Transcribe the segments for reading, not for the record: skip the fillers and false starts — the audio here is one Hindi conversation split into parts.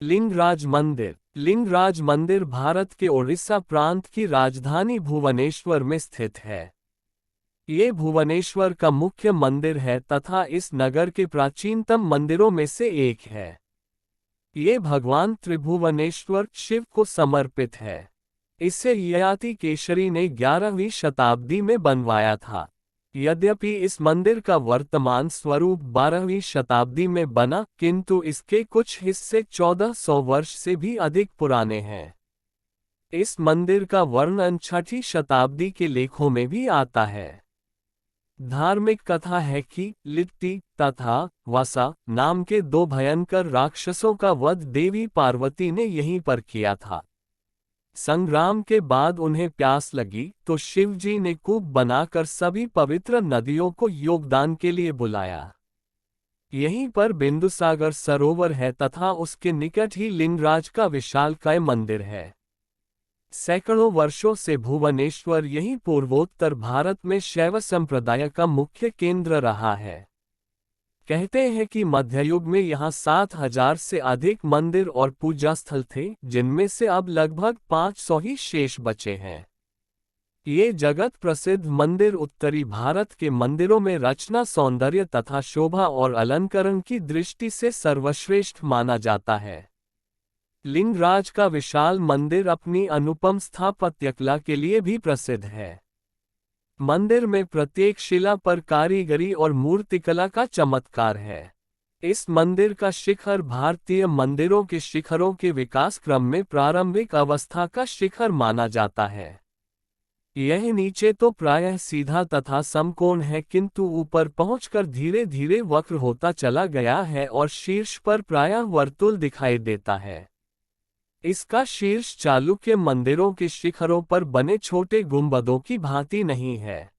लिंगराज मंदिर। लिंगराज मंदिर भारत के ओडिशा प्रांत की राजधानी भुवनेश्वर में स्थित है। ये भुवनेश्वर का मुख्य मंदिर है तथा इस नगर के प्राचीनतम मंदिरों में से एक है। ये भगवान त्रिभुवनेश्वर शिव को समर्पित है। इसे ययाति केशरी ने 11वीं शताब्दी में बनवाया था। यद्यपि इस मंदिर का वर्तमान स्वरूप 12वीं शताब्दी में बना, किंतु इसके कुछ हिस्से 1400 वर्ष से भी अधिक पुराने हैं। इस मंदिर का वर्णन 6ठी शताब्दी के लेखों में भी आता है। धार्मिक कथा है कि लिट्टी तथा वसा नाम के दो भयंकर राक्षसों का वध देवी पार्वती ने यहीं पर किया था। संग्राम के बाद उन्हें प्यास लगी तो शिवजी ने कूप बनाकर सभी पवित्र नदियों को योगदान के लिए बुलाया। यहीं पर बिंदुसागर सरोवर है तथा उसके निकट ही लिंगराज का विशालकाय मंदिर है। सैकड़ों वर्षों से भुवनेश्वर यही पूर्वोत्तर भारत में शैव संप्रदाय का मुख्य केंद्र रहा है। कहते हैं कि मध्ययुग में यहाँ 7000 से अधिक मंदिर और पूजा स्थल थे, जिनमें से अब लगभग 500 ही शेष बचे हैं। ये जगत प्रसिद्ध मंदिर उत्तरी भारत के मंदिरों में रचना, सौंदर्य तथा शोभा और अलंकरण की दृष्टि से सर्वश्रेष्ठ माना जाता है। लिंगराज का विशाल मंदिर अपनी अनुपम स्थापत्यकला के लिए भी प्रसिद्ध है। मंदिर में प्रत्येक शिला पर कारीगरी और मूर्तिकला का चमत्कार है। इस मंदिर का शिखर भारतीय मंदिरों के शिखरों के विकास क्रम में प्रारंभिक अवस्था का शिखर माना जाता है। यह नीचे तो प्रायः सीधा तथा समकोण है, किंतु ऊपर पहुंचकर धीरे धीरे वक्र होता चला गया है और शीर्ष पर प्रायः वर्तुल दिखाई देता है। इसका शीर्ष चालुक्य मंदिरों के शिखरों पर बने छोटे गुंबदों की भांति नहीं है।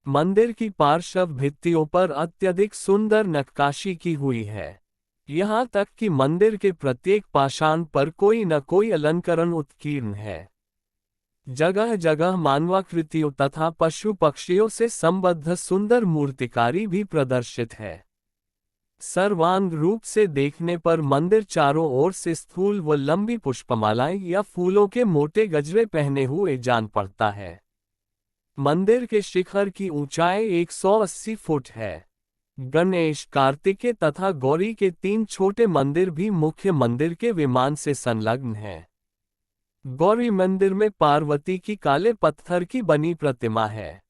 मंदिर की पार्श्व भित्तियों पर अत्यधिक सुंदर नक्काशी की हुई है। यहाँ तक कि मंदिर के प्रत्येक पाषाण पर कोई न कोई अलंकरण उत्कीर्ण है। जगह जगह मानवाकृतियों तथा पशु पक्षियों से संबद्ध सुंदर मूर्तिकारी भी प्रदर्शित है। सर्वांग रूप से देखने पर मंदिर चारों ओर से स्थूल व लंबी पुष्पमालाएं या फूलों के मोटे गजरे पहने हुए जान पड़ता है। मंदिर के शिखर की ऊंचाई 180 फुट है। गणेश, कार्तिकेय तथा गौरी के 3 छोटे मंदिर भी मुख्य मंदिर के विमान से संलग्न हैं। गौरी मंदिर में पार्वती की काले पत्थर की बनी प्रतिमा है।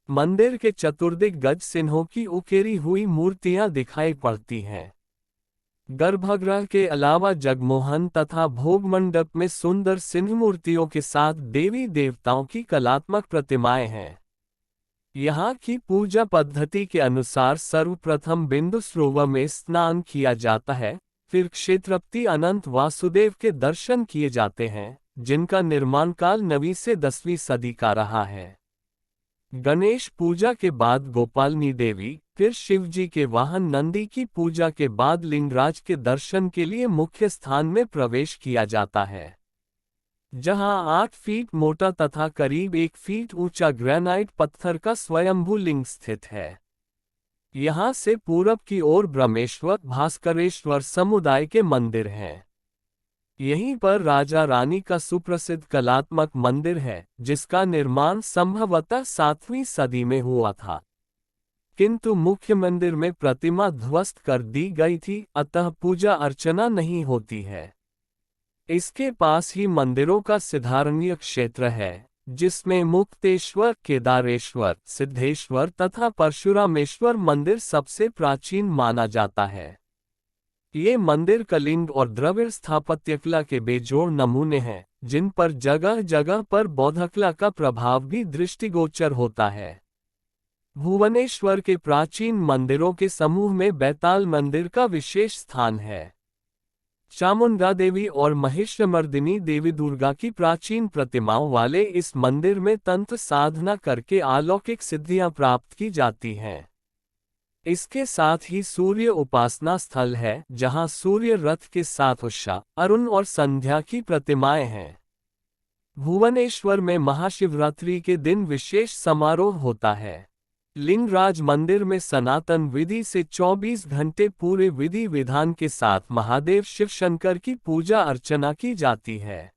मंदिर के चतुर्दिक गज सिन्हों की उकेरी हुई मूर्तियां दिखाई पड़ती हैं। गर्भगृह के अलावा जगमोहन तथा भोग मंडप में सुंदर सिंह मूर्तियों के साथ देवी देवताओं की कलात्मक प्रतिमाएं हैं। यहाँ की पूजा पद्धति के अनुसार सर्वप्रथम बिंदु सरोवर में स्नान किया जाता है, फिर क्षेत्रपति अनंत वासुदेव के दर्शन किए जाते हैं, जिनका निर्माण काल 9वीं से 10वीं सदी का रहा है। गणेश पूजा के बाद गोपालनी देवी, फिर शिवजी के वाहन नंदी की पूजा के बाद लिंगराज के दर्शन के लिए मुख्य स्थान में प्रवेश किया जाता है, जहां 8 फीट मोटा तथा करीब 1 फीट ऊंचा ग्रेनाइट पत्थर का स्वयंभू लिंग स्थित है। यहां से पूरब की ओर ब्रह्मेश्वर, भास्करेश्वर समुदाय के मंदिर हैं। यहीं पर राजा रानी का सुप्रसिद्ध कलात्मक मंदिर है, जिसका निर्माण संभवतः 7वीं सदी में हुआ था, किंतु मुख्य मंदिर में प्रतिमा ध्वस्त कर दी गई थी, अतः पूजा अर्चना नहीं होती है। इसके पास ही मंदिरों का सिद्धारण्य क्षेत्र है, जिसमें मुक्तेश्वर, केदारेश्वर, सिद्धेश्वर तथा परशुरामेश्वर मंदिर सबसे प्राचीन माना जाता है। ये मंदिर कलिंग और द्रविड़ स्थापत्यकला के बेजोड़ नमूने हैं, जिन पर जगह जगह पर बौद्धकला का प्रभाव भी दृष्टिगोचर होता है। भुवनेश्वर के प्राचीन मंदिरों के समूह में बैताल मंदिर का विशेष स्थान है। चामुंडा देवी और महिषमर्दिनी देवी दुर्गा की प्राचीन प्रतिमाओं वाले इस मंदिर में तंत्र साधना करके अलौकिक सिद्धियां प्राप्त की जाती हैं। इसके साथ ही सूर्य उपासना स्थल है, जहां सूर्य रथ के साथ उषा, अरुण और संध्या की प्रतिमाएं हैं। भुवनेश्वर में महाशिवरात्रि के दिन विशेष समारोह होता है। लिंगराज मंदिर में सनातन विधि से 24 घंटे पूरे विधि विधान के साथ महादेव शिव शंकर की पूजा अर्चना की जाती है।